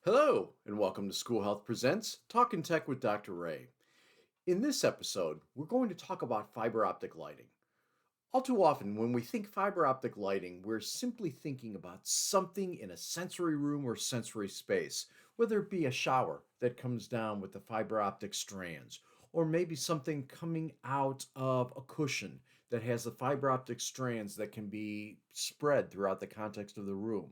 Hello, and welcome to School Health Presents Talkin Tech with Dr. Ray. In this episode, we're going to talk about fiber optic lighting. All too often, when we think fiber optic lighting, we're simply thinking about something in a sensory room or sensory space, whether it be a shower that comes down with the fiber optic strands, or maybe something coming out of a cushion that has the fiber optic strands that can be spread throughout the context of the room.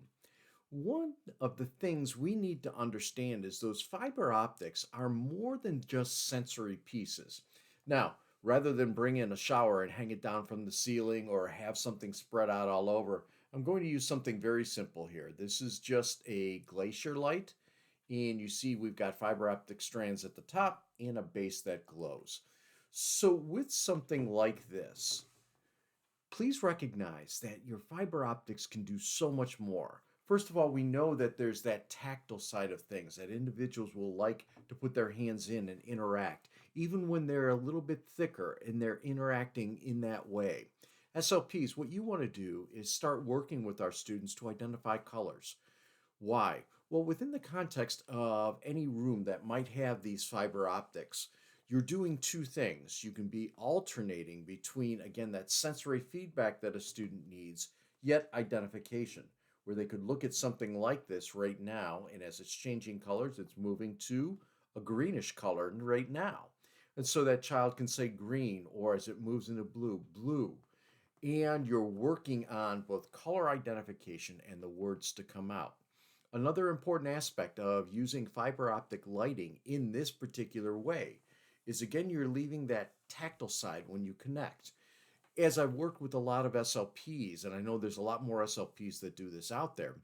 One of the things we need to understand is those fiber optics are more than just sensory pieces. Now, rather than bring in a shower and hang it down from the ceiling or have something spread out all over, I'm going to use something very simple here. This is just a glacier light, and you see we've got fiber optic strands at the top and a base that glows. So, with something like this, please recognize that your fiber optics can do so much more. First of all, we know that there's that tactile side of things that individuals will like to put their hands in and interact, even when they're a little bit thicker and they're interacting in that way. SLPs, what you want to do is start working with our students to identify colors. Why? Well, within the context of any room that might have these fiber optics, you're doing two things. You can be alternating between, again, that sensory feedback that a student needs, yet identification, where they could look at something like this right now, and as it's changing colors, it's moving to a greenish color right now. And so that child can say green, or as it moves into blue, blue. And you're working on both color identification and the words to come out. Another important aspect of using fiber optic lighting in this particular way is, again, you're leaving that tactile side when you connect. As I've worked with a lot of SLPs, and I know there's a lot more SLPs that do this out there,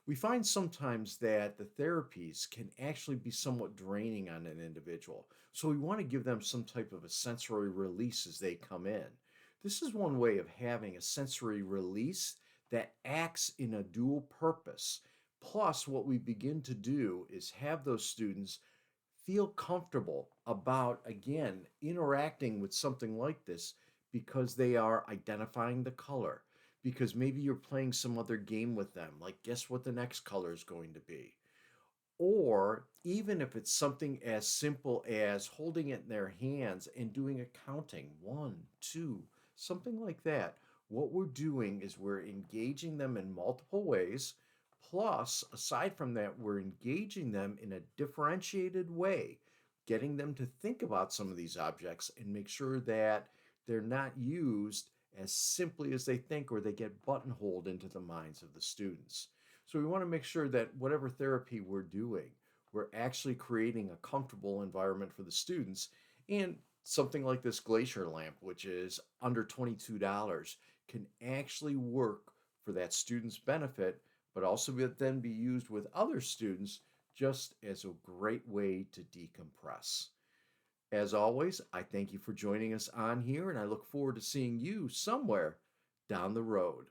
we find sometimes that the therapies can actually be somewhat draining on an individual. So we want to give them some type of a sensory release as they come in. This is one way of having a sensory release that acts in a dual purpose. Plus, what we begin to do is have those students feel comfortable about, again, interacting with something like this because they are identifying the color. Because maybe you're playing some other game with them, like guess what the next color is going to be. Or even if it's something as simple as holding it in their hands and doing a counting, one, two, something like that. What we're doing is we're engaging them in multiple ways. Plus, aside from that, we're engaging them in a differentiated way, getting them to think about some of these objects and make sure that they're not used as simply as they think or they get buttonholed into the minds of the students. So we want to make sure that whatever therapy we're doing, we're actually creating a comfortable environment for the students. And something like this glacier lamp, which is under $22, can actually work for that student's benefit, but also then be used with other students just as a great way to decompress. As always, I thank you for joining us on here, and I look forward to seeing you somewhere down the road.